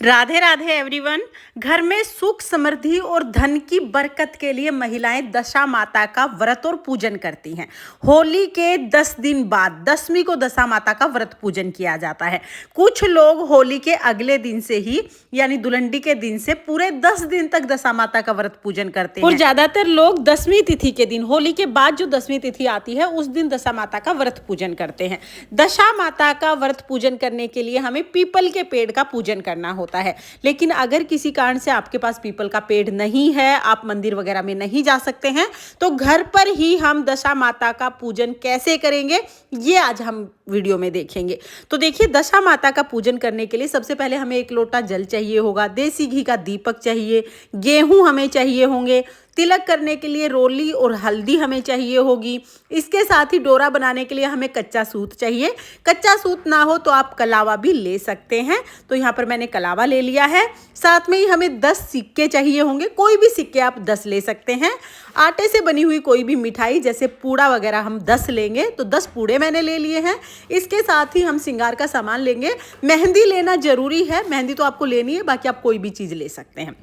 Radhe Radhe everyone. घर में सुख समृद्धि और धन की बरकत के लिए महिलाएं दशा माता का व्रत और पूजन करती हैं। होली के 10 दिन बाद दशमी को दशा माता का व्रत पूजन किया जाता है। कुछ लोग होली के अगले दिन से ही यानी दुलंडी के दिन से पूरे 10 दिन तक दशा माता का व्रत पूजन करते हैं और ज्यादातर लोग दशमी तिथि के दिन, होली के बाद जो दशमी तिथि आती है उस दिन दशा माता का व्रत पूजन करते हैं। दशा माता का व्रत पूजन करने के लिए हमें पीपल के पेड़ का पूजन करना होता है। लेकिन अगर किसी कारण से आपके पास पीपल का पेड़ नहीं है, आप मंदिर वगैरह में नहीं जा सकते हैं, तो घर पर ही हम दशा माता का पूजन कैसे करेंगे ये आज हम वीडियो में देखेंगे। तो देखिए, दशा माता का पूजन करने के लिए सबसे पहले हमें 1 लोटा जल चाहिए होगा, देसी घी का दीपक चाहिए, गेहूं हमें चाहिए होंगे, तिलक करने के लिए रोली और हल्दी हमें चाहिए होगी। इसके साथ ही डोरा बनाने के लिए हमें कच्चा सूत चाहिए। कच्चा सूत ना हो तो आप कलावा भी ले सकते हैं। तो यहाँ पर मैंने कलावा ले लिया है। साथ में ही हमें 10 सिक्के चाहिए होंगे। कोई भी सिक्के आप 10 ले सकते हैं। आटे से बनी हुई कोई भी मिठाई जैसे पूड़ा वगैरह हम 10 लेंगे, तो 10 पूड़े मैंने ले लिए हैं। इसके साथ ही हम श्रृंगार का सामान लेंगे। मेहंदी लेना जरूरी है, मेहंदी तो आपको लेनी है, बाकी आप कोई भी चीज़ ले सकते हैं।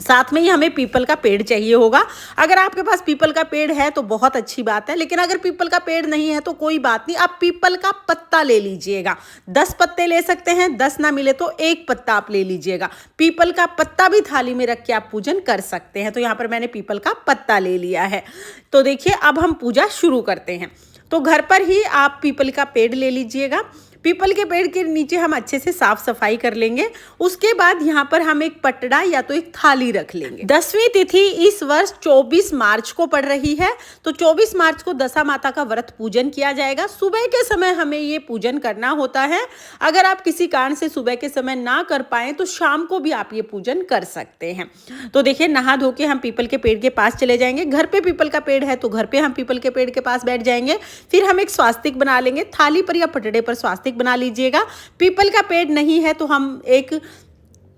साथ में ही हमें पीपल का पेड़ चाहिए होगा। अगर आपके पास पीपल का पेड़ है तो बहुत अच्छी बात है, लेकिन अगर पीपल का पेड़ नहीं है तो कोई बात नहीं, आप पीपल का पत्ता ले लीजिएगा। 10 पत्ते ले सकते हैं, 10 ना मिले तो 1 पत्ता आप ले लीजिएगा। पीपल का पत्ता भी थाली में रख के आप पूजन कर सकते हैं। तो यहाँ पर मैंने पीपल का पत्ता ले लिया है। तो देखिए, अब हम पूजा शुरू करते हैं। तो घर पर ही आप पीपल का पेड़ ले लीजिएगा। पीपल के पेड़ के नीचे हम अच्छे से साफ सफाई कर लेंगे। उसके बाद यहाँ पर हम एक पटड़ा या तो एक थाली रख लेंगे। 10वीं तिथि इस वर्ष 24 मार्च को पड़ रही है, तो 24 मार्च को दशा माता का व्रत पूजन किया जाएगा। सुबह के समय हमें ये पूजन करना होता है। अगर आप किसी कारण से सुबह के समय ना कर पाए तो शाम को भी आप ये पूजन कर सकते हैं। तो देखिए, नहा धो के हम पीपल के पेड़ के पास चले जाएंगे। घर पे पीपल का पेड़ है तो घर पे हम पीपल के पेड़ के पास बैठ जाएंगे। फिर हम एक स्वास्तिक बना लेंगे। थाली पर या पटड़े पर स्वास्तिक बना लीजिएगा। पीपल का पेड़ नहीं है तो हम एक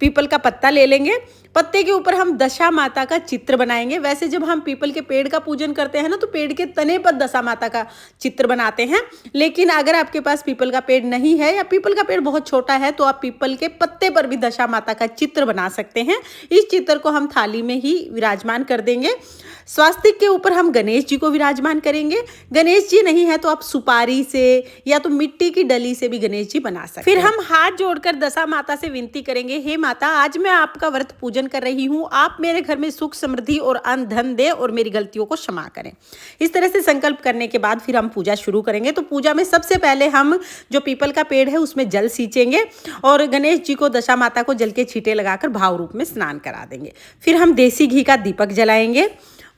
पीपल का पत्ता ले लेंगे। पत्ते के ऊपर हम दशा माता का चित्र बनाएंगे। वैसे जब हम पीपल के पेड़ का पूजन करते हैं ना, तो पेड़ के तने पर दशा माता का चित्र बनाते हैं। लेकिन अगर आपके पास पीपल का पेड़ नहीं है या पीपल का पेड़ बहुत छोटा है तो आप पीपल के पत्ते पर भी दशा माता का चित्र बना सकते हैं। इस चित्र को हम थाली में ही विराजमान कर देंगे। स्वास्तिक के ऊपर हम गणेश जी को विराजमान करेंगे। गणेश जी नहीं है तो आप सुपारी से या तो मिट्टी की डली से भी गणेश जी बना सकते हैं। फिर हम हाथ जोड़कर दशा माता से विनती करेंगे, हे माता, आज मैं आपका व्रत पूजन कर रही हूँ। आप मेरे घर में सुख समृद्धि और अन्न धन दे और मेरी गलतियों को क्षमा करें। इस तरह से संकल्प करने के बाद फिर हम पूजा शुरू करेंगे। तो पूजा में सबसे पहले हम जो पीपल का पेड़ है उसमें जल सींचेंगे और गणेश जी को, दशा माता को जल के छींटे लगाकर भाव रूप में स्नान करा देंगे। फिर हम देसी घी का दीपक जलाएंगे।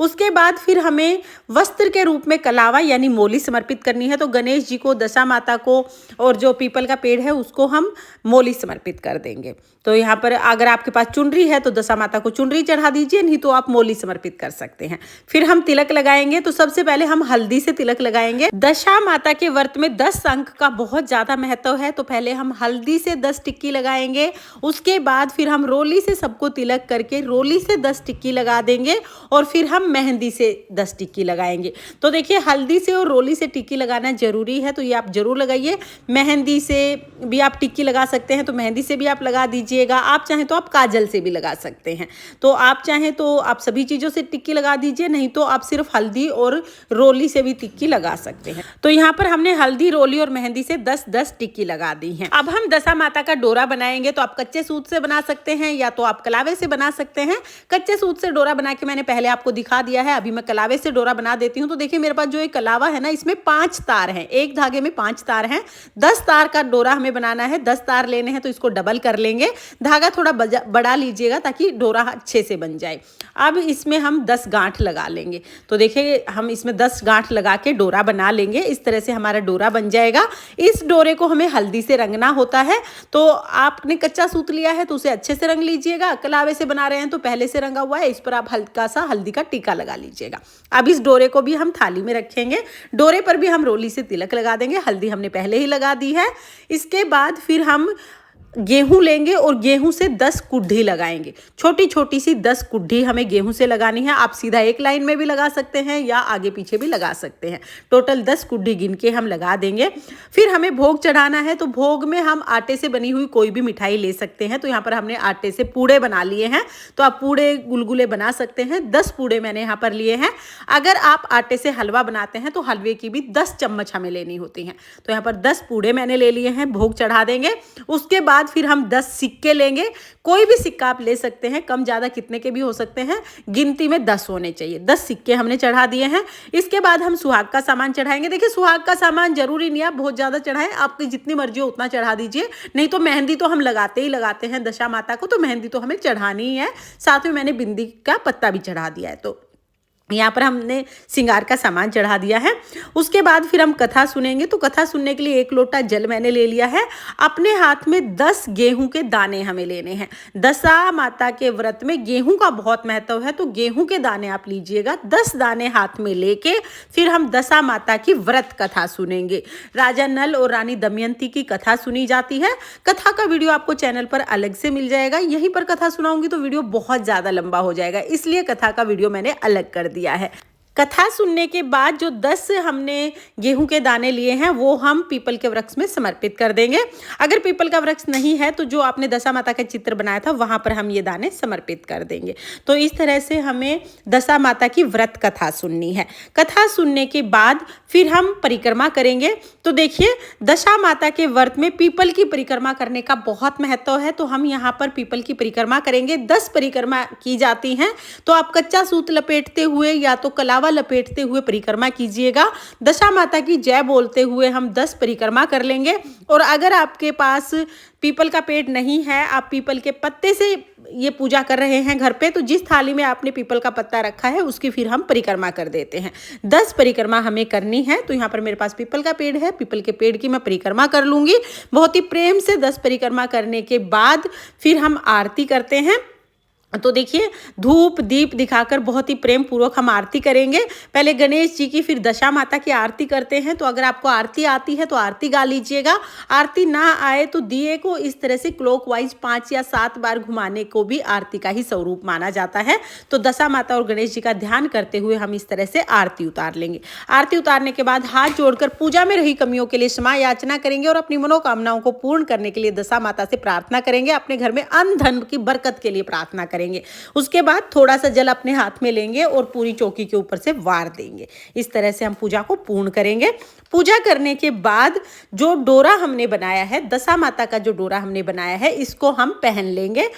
उसके बाद फिर हमें वस्त्र के रूप में कलावा यानी मोली समर्पित करनी है। तो गणेश जी को, दशा माता को और जो पीपल का पेड़ है उसको हम मोली समर्पित कर देंगे। तो यहाँ पर अगर आपके पास चुनरी है तो दशा माता को चुनरी चढ़ा दीजिए, नहीं तो आप मोली समर्पित कर सकते हैं। फिर हम तिलक लगाएंगे। तो सबसे पहले हम हल्दी से तिलक लगाएंगे। दशा माता के व्रत में 10 अंक का बहुत ज्यादा महत्व है, तो पहले हम हल्दी से 10 टिक्की लगाएंगे। उसके बाद फिर हम रोली से सबको तिलक करके रोली से 10 टिक्की लगा देंगे और फिर हम मेहंदी से 10 टिक्की लगाएंगे। तो देखिए, हल्दी से और रोली से टिक्की लगाना जरूरी है, तो ये आप जरूर लगाइए। मेहंदी से भी आप टिक्की लगा सकते हैं, तो मेहंदी से भी आप लगा दीजिएगा। आप चाहें तो आप काजल से भी लगा सकते हैं। तो आप चाहें तो आप सभी चीज़ों से टिक्की लगा दीजिए, नहीं तो आप सिर्फ हल्दी और रोली से भी टिक्की लगा सकते हैं। तो यहाँ पर हमने हल्दी, रोली और मेहंदी से 10-10 टिक्की लगा दी है। अब हम दशा माता का डोरा बनाएंगे। तो आप कच्चे सूत से बना सकते हैं या तो आप कलावे से बना सकते हैं। कच्चे सूत से डोरा बना के मैंने पहले आपको दिखा दिया है। अभी मैं कलावे से डोरा बना देती हूँ। तो देखिए, मेरे पास जो एक कलावा है ना, इसमें 5 तार हैं। एक धागे में 5 तार हैं। 10 तार का डोरा हमें बनाना है। 10 तार लेने हैं तो इसको डबल कर लेंगे। धागा थोड़ा बड़ा लीजिएगा ताकि डोरा अच्छे से बन जाए। अब इसमें हम 10 गांठ लगा लेंगे। तो देखिए, हम इसमें 10 गांठ लगा के डोरा बना लेंगे। इस तरह से हमारा डोरा बन जाएगा। इस डोरे को हमें हल्दी से रंगना होता है। तो आपने कच्चा सूत लिया है तो उसे अच्छे से रंग लीजिएगा। कलावे से बना रहे हैं तो पहले से रंगा हुआ है, इस पर आप हल्का सा हल्दी का टीका लगा लीजिएगा। अब इस डोरे को भी हम थाली में रखेंगे। डोरे पर भी हम रोली से तिलक लगा देंगे। हल्दी हमने पहले ही लगा दी है। इसके बाद फिर हम गेहूं लेंगे और गेहूं से 10 कुड्ढी लगाएंगे। छोटी छोटी सी 10 कुड्ढी हमें गेहूं से लगानी है। आप सीधा एक लाइन में भी लगा सकते हैं या आगे पीछे भी लगा सकते हैं। टोटल 10 कुड्ढी गिन के हम लगा देंगे। फिर हमें भोग चढ़ाना है, तो भोग में हम आटे से बनी हुई कोई भी मिठाई ले सकते हैं। तो यहाँ पर हमने आटे से पूड़े बना लिए हैं, तो आप पूड़े गुलगुले बना सकते हैं। 10 पूड़े मैंने यहाँ पर लिए हैं। अगर आप आटे से हलवा बनाते हैं तो हलवे की भी 10 चम्मच हमें लेनी होती हैं। तो यहाँ पर 10 पूड़े मैंने ले लिए हैं, भोग चढ़ा देंगे। उसके बाद फिर हम 10 सिक्के लेंगे। कोई भी सिक्का आप ले सकते हैं, कम ज़्यादा कितने के भी हो सकते हैं, गिनती में 10 होने चाहिए। 10 सिक्के हमने चढ़ा दिए हैं। इसके बाद हम सुहाग का सामान चढ़ाएंगे। देखिए, सुहाग का सामान जरूरी नहीं आप बहुत ज़्यादा चढ़ाएं, आपकी जितनी मर्जी हो उतना चढ़ा दीजिए। नहीं तो मेहंदी तो हम लगाते ही लगाते हैं दशा माता को, तो मेहंदी तो हमें चढ़ानी ही है। साथ में मैंने बिंदी का पत्ता भी चढ़ा दिया है। तो यहाँ पर हमने श्रृंगार का सामान चढ़ा दिया है। उसके बाद फिर हम कथा सुनेंगे। तो कथा सुनने के लिए 1 लोटा जल मैंने ले लिया है। अपने हाथ में 10 गेहूं के दाने हमें लेने हैं। दशा माता के व्रत में गेहूं का बहुत महत्व है, तो गेहूं के दाने आप लीजिएगा। 10 दाने हाथ में लेके फिर हम दशा माता की व्रत कथा सुनेंगे। राजा नल और रानी दमयंती की कथा सुनी जाती है। कथा का वीडियो आपको चैनल पर अलग से मिल जाएगा। यहीं पर कथा सुनाऊंगी तो वीडियो बहुत ज़्यादा लंबा हो जाएगा, इसलिए कथा का वीडियो मैंने अलग कर दिया है। कथा सुनने के बाद जो 10 हमने गेहूं के दाने लिए हैं वो हम पीपल के वृक्ष में समर्पित कर देंगे। अगर पीपल का वृक्ष नहीं है तो जो आपने दशा माता का चित्र बनाया था वहां पर हम ये दाने समर्पित कर देंगे। तो इस तरह से हमें दशा माता की व्रत कथा सुननी है। कथा सुनने के बाद फिर हम परिक्रमा करेंगे। तो देखिए, दशा माता के व्रत में पीपल की परिक्रमा करने का बहुत महत्व है, तो हम यहाँ पर पीपल की परिक्रमा करेंगे। 10 परिक्रमा की जाती हैं। तो आप कच्चा सूत लपेटते हुए या तो कलावा लपेटते हुए परिक्रमा कीजिएगा। दशा माता की जय बोलते हुए हम 10 परिक्रमा कर लेंगे। और अगर आपके पास पीपल का पेड़ नहीं है, आप पीपल के पत्ते से ये पूजा कर रहे हैं घर पे, तो जिस थाली में आपने पीपल का पत्ता रखा है उसकी फिर हम परिक्रमा कर देते हैं। 10 परिक्रमा हमें करनी है। तो यहाँ पर मेरे पास पीपल का पेड़ है, पीपल के पेड़ की मैं परिक्रमा कर लूंगी। बहुत ही प्रेम से 10 परिक्रमा करने के बाद फिर हम आरती करते हैं। तो देखिए, धूप दीप दिखाकर बहुत ही प्रेम पूर्वक हम आरती करेंगे। पहले गणेश जी की, फिर दशा माता की आरती करते हैं। तो अगर आपको आरती आती है तो आरती गा लीजिएगा। आरती ना आए तो दिए को इस तरह से क्लॉकवाइज 5 या 7 बार घुमाने को भी आरती का ही स्वरूप माना जाता है। तो दशा माता और गणेश जी का ध्यान करते हुए हम इस तरह से आरती उतार लेंगे। आरती उतारने के बाद हाथ जोड़कर पूजा में रही कमियों के लिए क्षमा याचना करेंगे और अपनी मनोकामनाओं को पूर्ण करने के लिए दशा माता से प्रार्थना करेंगे। अपने घर में अन्न धन की बरकत के लिए प्रार्थना करेंगे। उसके बाद थोड़ा सा जल अपने हाथ में लेंगे और पूरी चौकी के ऊपर से वार देंगे। इस तरह से हम पूजा को पूर्ण करेंगे। पूजा करने के बाद जो डोरा हमने बनाया है, दशा माता का जो डोरा हमने बनाया है, इसको हम पहन लेंगे।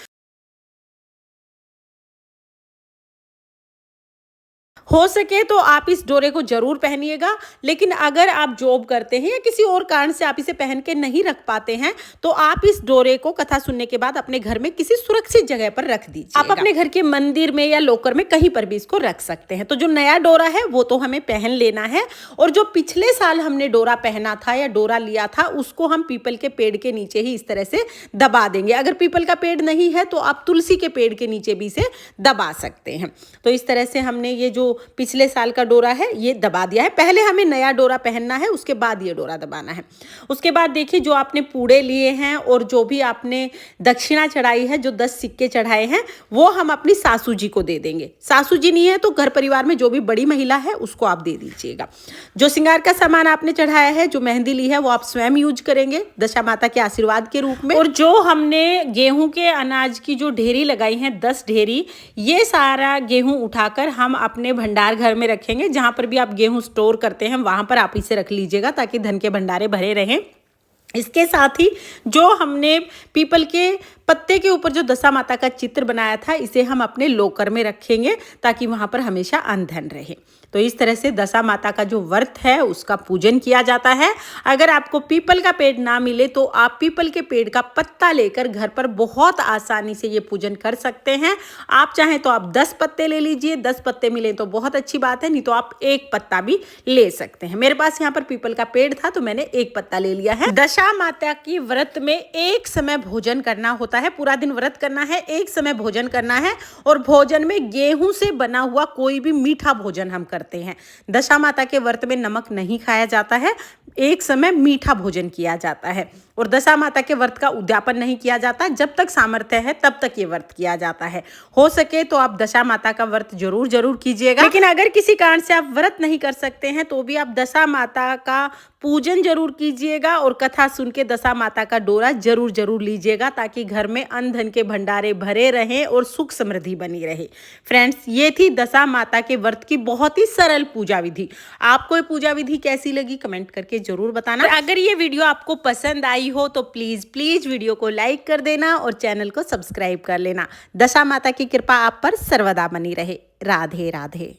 हो सके तो आप इस डोरे को जरूर पहनिएगा। लेकिन अगर आप जॉब करते हैं या किसी और कारण से आप इसे पहन के नहीं रख पाते हैं तो आप इस डोरे को कथा सुनने के बाद अपने घर में किसी सुरक्षित जगह पर रख दीजिए। आप अपने घर के मंदिर में या लॉकर में कहीं पर भी इसको रख सकते हैं। तो जो नया डोरा है वो तो हमें पहन लेना है, और जो पिछले साल हमने डोरा पहना था या डोरा लिया था उसको हम पीपल के पेड़ के नीचे ही इस तरह से दबा देंगे। अगर पीपल का पेड़ नहीं है तो आप तुलसी के पेड़ के नीचे भी इसे दबा सकते हैं। तो इस तरह से हमने ये जो पिछले साल का डोरा है ये दबा दिया है। पहले हमें नया डोरा पहनना है, उसके बाद ये डोरा दबाना है। उसके बाद देखिए, जो आपने पूड़े लिए हैं और जो भी आपने दक्षिणा चढ़ाई है, जो 10 सिक्के चढ़ाए हैं, वो हम अपनी सासू जी को दे देंगे। सासू जी नहीं है तो घर परिवार में जो भी बड़ी महिला है उसको आप दे दीजिएगा। जो श्रृंगार का सामान आपने चढ़ाया है, जो मेहंदी ली है, वो आप स्वयं यूज करेंगे दशा माता के आशीर्वाद के रूप में। और जो हमने गेहूं के अनाज की जो ढेरी लगाई है, 10 ढेरी, ये सारा गेहूं उठाकर हम अपने भंडार घर में रखेंगे। जहां पर भी आप गेहूं स्टोर करते हैं वहां पर आप इसे रख लीजिएगा ताकि धन के भंडारे भरे रहें। इसके साथ ही जो हमने पीपल के पत्ते के ऊपर जो दशा माता का चित्र बनाया था, इसे हम अपने लॉकर में रखेंगे ताकि वहां पर हमेशा अन्न धन रहे। तो इस तरह से दशा माता का जो व्रत है उसका पूजन किया जाता है। अगर आपको पीपल का पेड़ ना मिले तो आप पीपल के पेड़ का पत्ता लेकर घर पर बहुत आसानी से ये पूजन कर सकते हैं। आप चाहें तो आप 10 पत्ते ले लीजिए, 10 पत्ते मिले तो बहुत अच्छी बात है, नहीं तो आप 1 पत्ता भी ले सकते हैं। मेरे पास यहाँ पर पीपल का पेड़ था तो मैंने 1 पत्ता ले लिया है। दशा माता की व्रत में एक समय भोजन करना होता है। पूरा दिन व्रत करना है, एक समय भोजन करना है, और भोजन में गेहूं से बना हुआ कोई भी मीठा भोजन हम करते हैं। दशा माता के व्रत में नमक नहीं खाया जाता है, एक समय मीठा भोजन किया जाता है। और दशा माता के व्रत का उद्यापन नहीं किया जाता। जब तक सामर्थ्य है तब तक ये व्रत किया जाता है। हो सके तो आप दशा माता का व्रत जरूर कीजिएगा। लेकिन अगर किसी कारण से आप व्रत नहीं कर सकते हैं तो भी आप दशा माता का पूजन जरूर कीजिएगा और कथा सुन के दशा माता का डोरा जरूर लीजिएगा, ताकि घर में अन्न धन के भंडारे भरे रहें और सुख समृद्धि बनी रहे। फ्रेंड्स, ये थी दशा माता के व्रत की बहुत ही सरल पूजा विधि। आपको ये पूजा विधि कैसी लगी कमेंट करके जरूर बताना। अगर ये वीडियो आपको पसंद आई हो तो प्लीज वीडियो को लाइक कर देना और चैनल को सब्सक्राइब कर लेना। दशा माता की कृपा आप पर सर्वदा बनी रहे। राधे राधे।